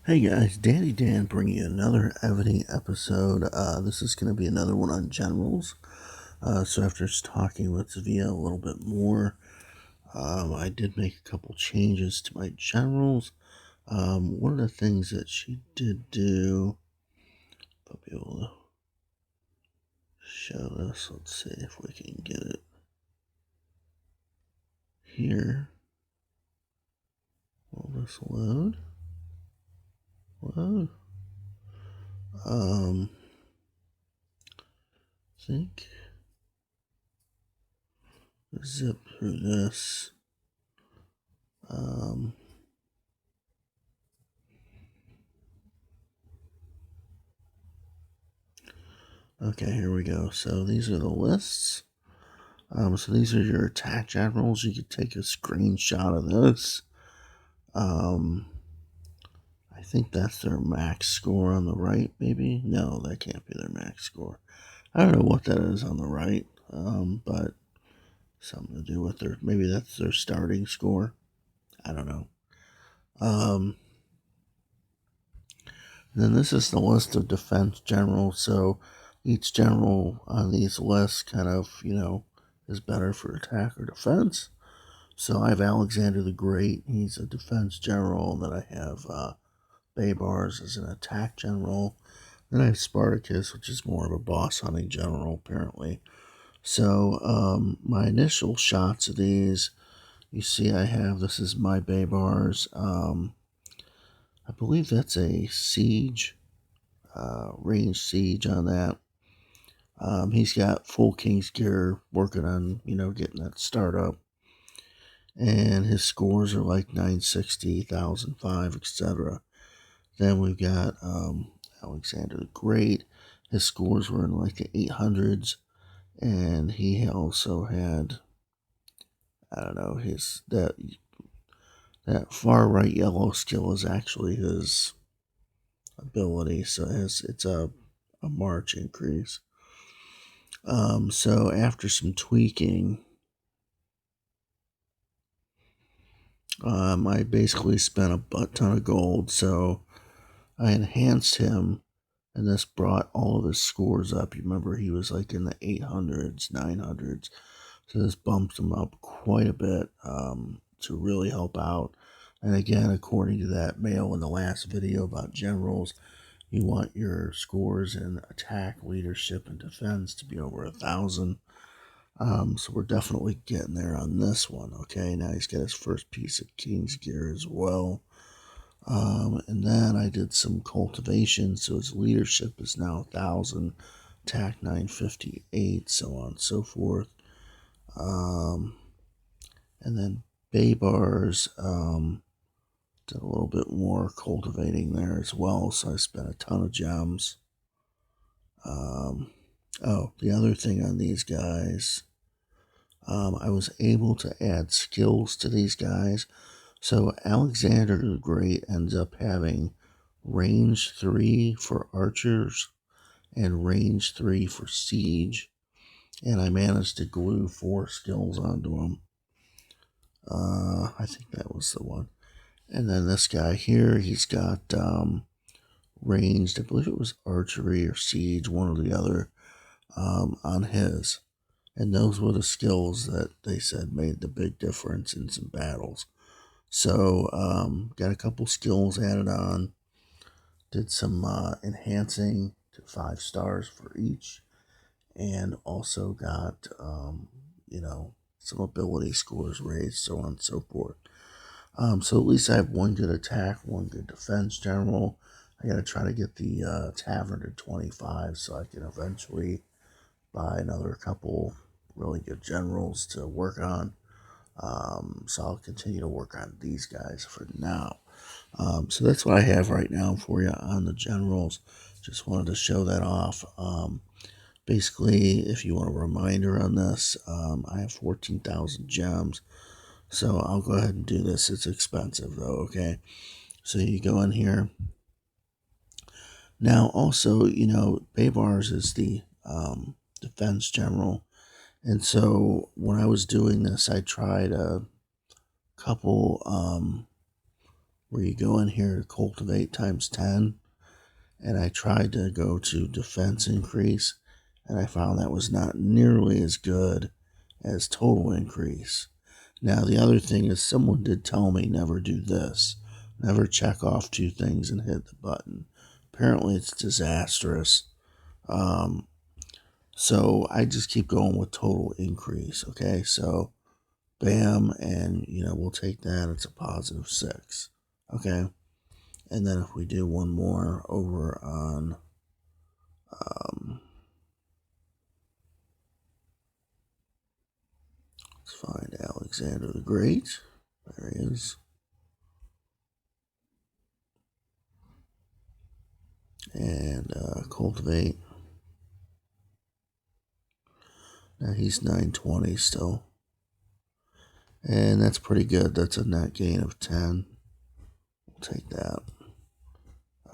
Hey guys, Danny Dan bringing you another editing episode. This is going to be another one on generals. So after talking with Zavia a little bit more, I did make a couple changes to my generals. One of the things that she did do, I'll be able to show this. Let's see if we can get it here. Will this load? Load. I think zip through this. Okay, here we go. So these are the lists. So these are your attack generals. You could take a screenshot of this. I think that's their max score on the right, maybe? No, that can't be their max score. I don't know what that is on the right, but something to do with maybe that's their starting score. I don't know. Then this is the list of defense generals. So each general on these lists kind of, is better for attack or defense. So I have Alexander the Great. He's a defense general. Then I have Baybars as an attack general. Then I have Spartacus, which is more of a boss hunting general, apparently. So my initial shots of these, you see I have, this is my Baybars. I believe that's a siege, range siege on that. He's got full King's gear working on, getting that startup. And his scores are like 960, 1005, etc. Then we've got Alexander the Great. His scores were in like the 800s. And he also had, I don't know, that far right yellow skill is actually his ability. So it's a march increase. So after some tweaking, I basically spent a butt ton of gold, so I enhanced him, and this brought all of his scores up. You remember he was like in the 800s, 900s, so this bumped him up quite a bit to really help out. And again, according to that mail in the last video about generals, you want your scores in attack, leadership, and defense to be over 1,000. So we're definitely getting there on this one. Okay, now he's got his first piece of King's gear as well. And then I did some cultivation, so his leadership is now 1,000, attack 958, so on and so forth. And then Baybars, did a little bit more cultivating there as well, so I spent a ton of gems. The other thing on these guys, I was able to add skills to these guys. So Alexander the Great ends up having range 3 for archers and range 3 for siege. And I managed to glue 4 skills onto him. I think that was the one. And then this guy here, he's got ranged, I believe it was archery or siege, one or the other, on his. And those were the skills that they said made the big difference in some battles. So, got a couple skills added on. Did some enhancing to 5 stars for each. And also got, some ability scores raised, so on and so forth. So at least I have one good attack, one good defense general. I got to try to get the tavern to 25 so I can eventually buy another couple really good generals to work on. So I'll continue to work on these guys for now. So that's what I have right now for you on the generals. Just wanted to show that off. Basically, if you want a reminder on this, I have 14,000 gems. So I'll go ahead and do this. It's expensive though, okay? So you go in here. Now also, Baybars is the defense general. And so when I was doing this, I tried a couple where you go in here to cultivate times 10, and I tried to go to defense increase, and I found that was not nearly as good as total increase. Now, the other thing is, someone did tell me never do this. Never check off two things and hit the button. Apparently, it's disastrous. Um, so I just keep going with total increase. Okay, so bam, and we'll take that. It's a positive 6. Okay, and then if we do one more over on let's find Alexander the Great. There he is. And cultivate. Now he's 920 still. And that's pretty good. That's a net gain of 10. We'll take that.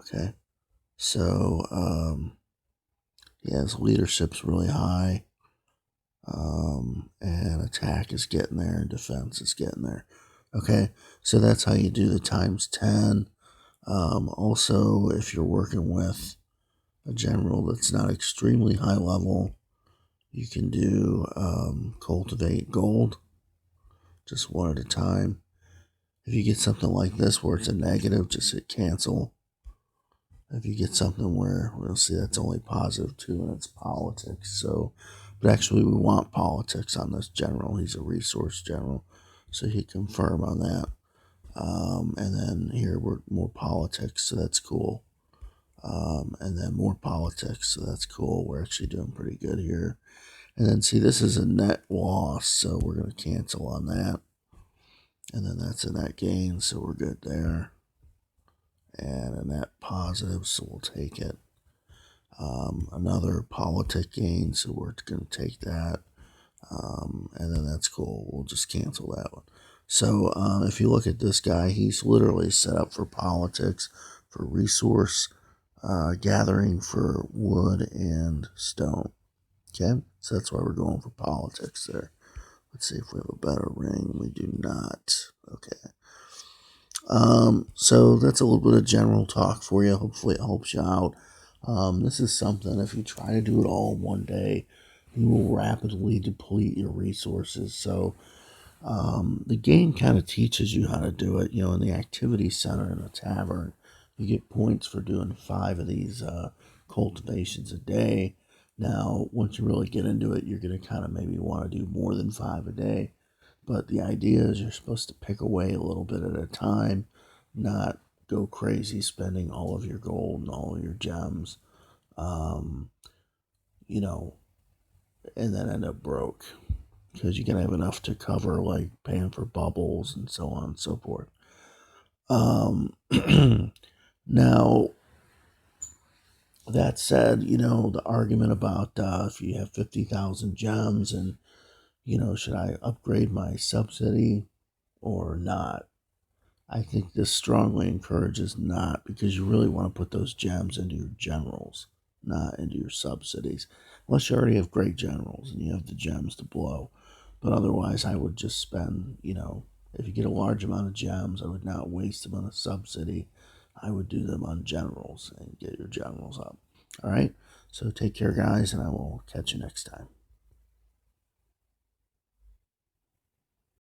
Okay. So, yeah, his leadership's really high. And attack is getting there, and defense is getting there. Okay. So that's how you do the times 10. Also, if you're working with a general that's not extremely high level, you can do cultivate gold, just one at a time. If you get something like this where it's a negative, just hit cancel. If you get something where we'll see that's only positive 2 and it's politics. So, but actually we want politics on this general. He's a resource general, so hit confirm on that. And then here we're more politics, so that's cool. And then more politics, so that's cool. We're actually doing pretty good here. And then see, this is a net loss, so we're going to cancel on that. And then that's a net gain, so we're good there. And a net positive, so we'll take it. Another politic gain, so we're going to take that. And then that's cool. We'll just cancel that one. So if you look at this guy, he's literally set up for politics, for resource gathering, for wood and stone. Okay, so that's why we're going for politics there. Let's see if we have a better ring. We do not. Okay. So that's a little bit of general talk for you. Hopefully it helps you out. This is something, if you try to do it all in one day, you will rapidly deplete your resources. So the game kind of teaches you how to do it. In the activity center in the tavern, you get points for doing 5 of these cultivations a day. Now, once you really get into it, you're going to kind of maybe want to do more than 5 a day. But the idea is you're supposed to pick away a little bit at a time, not go crazy spending all of your gold and all of your gems, um, you know, and then end up broke because you can have enough to cover like paying for bubbles and so on and so forth. Um, Now, that said, the argument about if you have 50,000 gems and, should I upgrade my subsidy or not? I think this strongly encourages not, because you really want to put those gems into your generals, not into your subsidies. Unless you already have great generals and you have the gems to blow. But otherwise, I would just spend, if you get a large amount of gems, I would not waste them on a subsidy. I would do them on generals and get your generals up. All right? So take care, guys, and I will catch you next time.